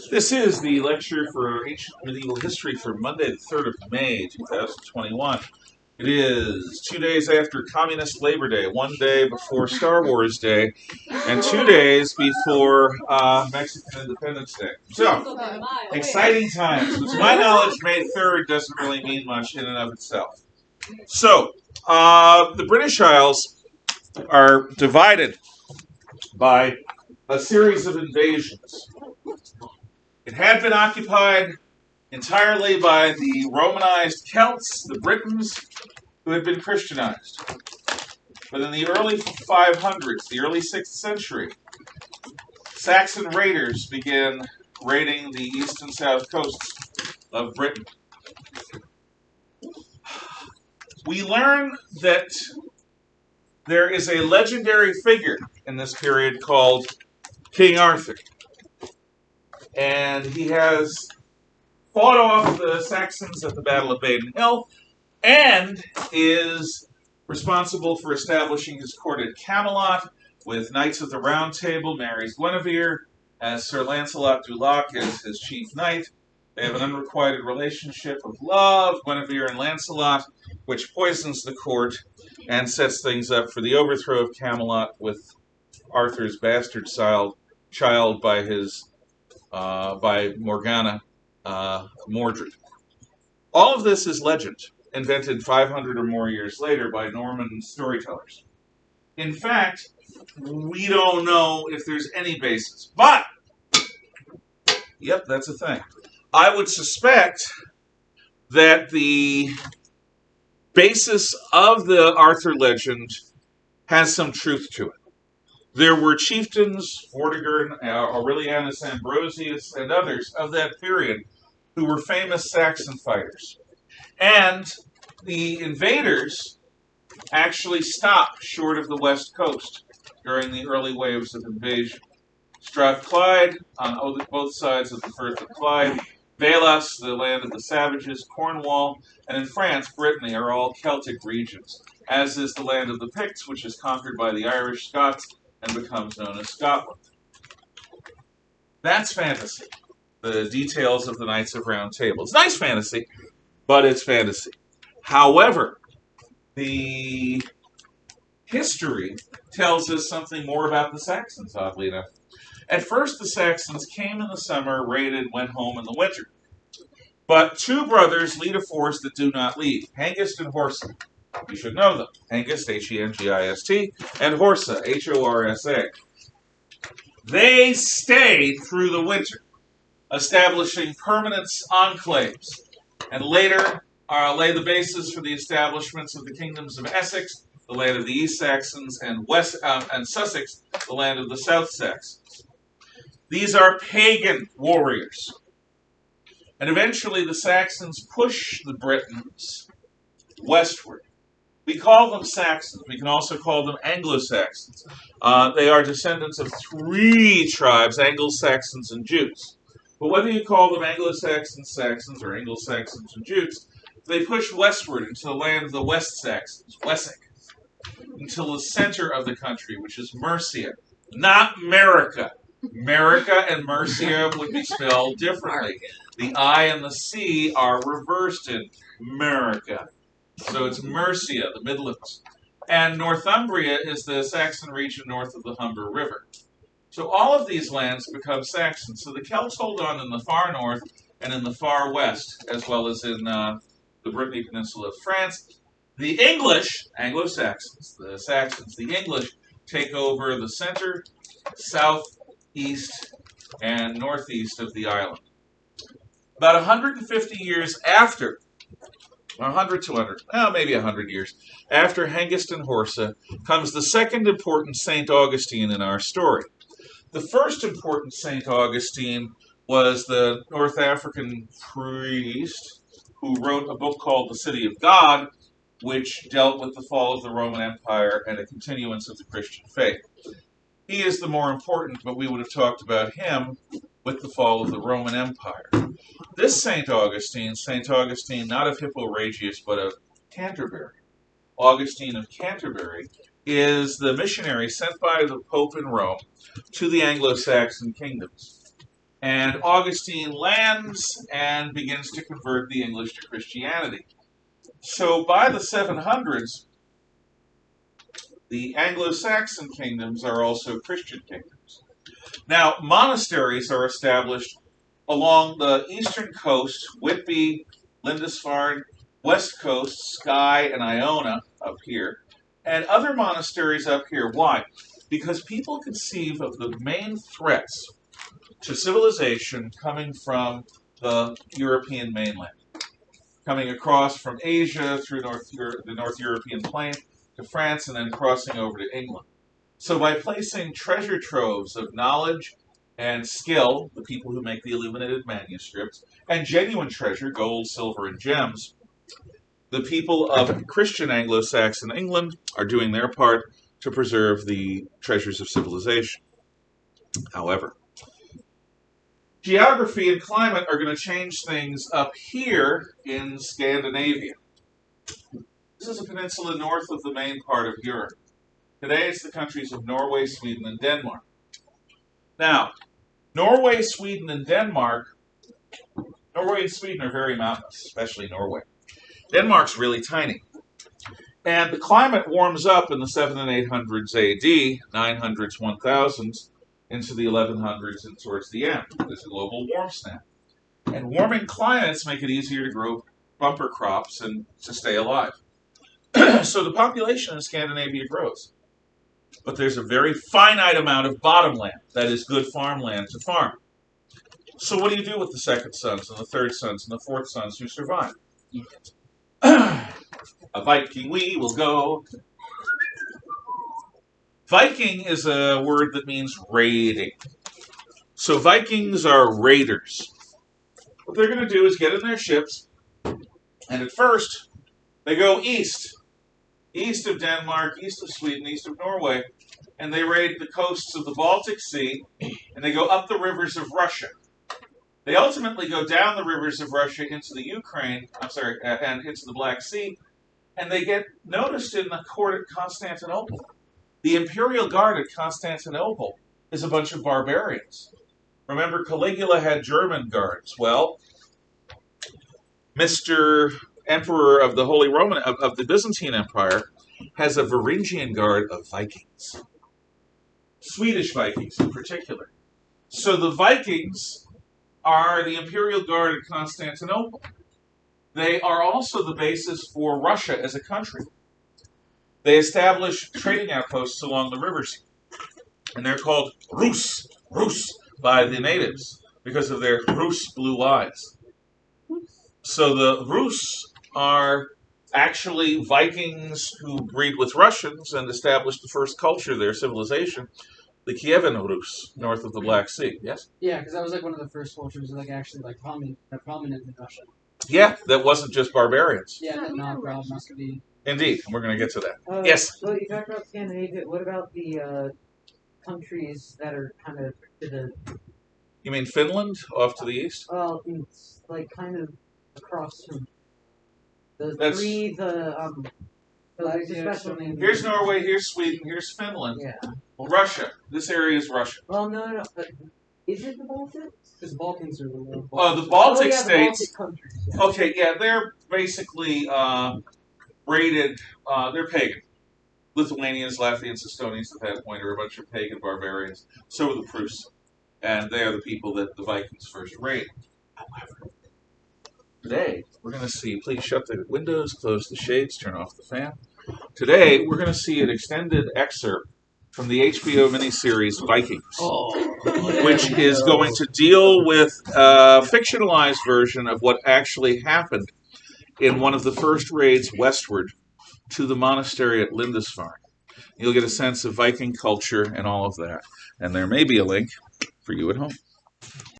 This is the lecture for Ancient Medieval History for Monday, the 3rd of May, 2021. It is 2 days after Communist Labor Day, 1 day before Star Wars Day, and 2 days before Mexican Independence Day. So, exciting times. To my knowledge, May 3rd doesn't really mean much in and of itself. So, the British Isles are divided by a series of invasions. It had been occupied entirely by the Romanized Celts, the Britons, who had been Christianized. But in the early 500s, the early 6th century, Saxon raiders began raiding the east and south coasts of Britain. We learn that there is a legendary figure in this period called King Arthur. And he has fought off the Saxons at the Battle of Badon Hill and is responsible for establishing his court at Camelot with Knights of the Round Table, marries Guinevere, as Sir Lancelot du Lac as his chief knight. They have an unrequited relationship of love, Guinevere and Lancelot, which poisons the court and sets things up for the overthrow of Camelot with Arthur's bastard child by Morgana, Mordred. All of this is legend, invented 500 or more years later by Norman storytellers. In fact, we don't know if there's any basis. But, yep, that's a thing. I would suspect that the basis of the Arthur legend has some truth to it. There were chieftains, Vortigern, Aurelianus Ambrosius, and others of that period who were famous Saxon fighters. And the invaders actually stopped short of the west coast during the early waves of invasion. Strathclyde, on both sides of the Firth of Clyde, Velas, the land of the savages, Cornwall, and in France, Brittany, are all Celtic regions, as is the land of the Picts, which is conquered by the Irish Scots and becomes known as Scotland. That's fantasy. The details of the Knights of Round Table. It's nice fantasy, but it's fantasy. However, the history tells us something more about the Saxons, oddly enough. At first, the Saxons came in the summer, raided, went home in the winter. But two brothers lead a force that do not leave, Hengist and Horsa. You should know them. Hengist, Hengist, and Horsa, Horsa. They stayed through the winter, establishing permanent enclaves, and later lay the basis for the establishments of the kingdoms of Essex, the land of the East Saxons, and Sussex, the land of the South Saxons. These are pagan warriors. And eventually the Saxons push the Britons westward. We call them Saxons. We can also call them Anglo-Saxons. They are descendants of three tribes, Anglo-Saxons and Jutes. But whether you call them Anglo-Saxons, Saxons, or Anglo-Saxons and Jutes, they push westward into the land of the West Saxons, Wessex, until the center of the country, which is Mercia, not America. America and Mercia would be spelled differently. The I and the C are reversed in America. So it's Mercia, the Midlands. And Northumbria is the Saxon region north of the Humber River. So all of these lands become Saxon. So the Celts hold on in the far north and in the far west, as well as in the Brittany Peninsula of France. The English, Anglo-Saxons, the Saxons, the English take over the center, south, east, and northeast of the island. About 150 years after, 100 to 100, maybe 100 years, after Hengist and Horsa, comes the second important St. Augustine in our story. The first important St. Augustine was the North African priest who wrote a book called The City of God, which dealt with the fall of the Roman Empire and a continuance of the Christian faith. He is the more important, but we would have talked about him with the fall of the Roman Empire. This St. Augustine not of Hippo Regius, but of Canterbury, Augustine of Canterbury, is the missionary sent by the Pope in Rome to the Anglo-Saxon kingdoms. And Augustine lands and begins to convert the English to Christianity. So by the 700s, the Anglo-Saxon kingdoms are also Christian kingdoms. Now, monasteries are established along the eastern coast, Whitby, Lindisfarne, west coast, Skye, and Iona up here, and other monasteries up here. Why? Because people conceive of the main threats to civilization coming from the European mainland, coming across from Asia through the North European plain to France and then crossing over to England. So by placing treasure troves of knowledge and skill, the people who make the illuminated manuscripts, and genuine treasure, gold, silver, and gems, the people of Christian Anglo-Saxon England are doing their part to preserve the treasures of civilization. However, geography and climate are going to change things up here in Scandinavia. This is a peninsula north of the main part of Europe. Today it's the countries of Norway, Sweden, and Denmark. Now, Norway, Sweden, and Denmark, Norway and Sweden are very mountainous, especially Norway. Denmark's really tiny. And the climate warms up in the 700s and 800s AD, 900s, 1000s, into the 1100s and towards the end. There's a global warm snap. And warming climates make it easier to grow bumper crops and to stay alive. So the population in Scandinavia grows. But there's a very finite amount of bottomland that is good farmland to farm. So what do you do with the second sons and the third sons and the fourth sons who survive? A Viking we will go. Viking is a word that means raiding. So Vikings are raiders. What they're going to do is get in their ships, and at first they go east of Denmark, east of Sweden, east of Norway, and they raid the coasts of the Baltic Sea, and they go up the rivers of Russia. They ultimately go down the rivers of Russia into the and into the Black Sea, and they get noticed in the court at Constantinople. The Imperial Guard at Constantinople is a bunch of barbarians. Remember, Caligula had German guards. Well, Mr. Emperor of the Holy Roman of the Byzantine Empire has a Varangian guard of Vikings, Swedish Vikings in particular. So the Vikings are the Imperial Guard at Constantinople. They are also the basis for Russia as a country. They establish trading outposts along the rivers, and they're called Rus by the natives because of their Rus blue eyes. So the Rus are actually Vikings who breed with Russians and established the first culture, their civilization, the Kievan Rus, north of the Black Sea. Yes? Yeah, because that was like one of the first cultures actually prominent in Russia. Yeah, that wasn't just barbarians. Yeah, no problem. Must be. Indeed, and we're going to get to that. Yes? So you talked about Scandinavia. What about the countries that are kind of to the... You mean Finland, off to the east? Well, it's like kind of across from Here's Norway, here's Sweden, here's Finland. Yeah. Well, Russia. This area is Russia. Well, no, but is it the Baltics? Because the Balkans are the world. The Baltic yeah, states. The Baltic countries, yeah. Okay, yeah, they're basically raided. They're pagan. Lithuanians, Latvians, Estonians at that point are a bunch of pagan barbarians. So are the Prus. And they are the people that the Vikings first raided. However, today we're going to see, please shut the windows, close the shades, turn off the fan. Today we're going to see an extended excerpt from the HBO miniseries Vikings, which is going to deal with a fictionalized version of what actually happened in one of the first raids westward to the monastery at Lindisfarne. You'll get a sense of Viking culture and all of that. And there may be a link for you at home.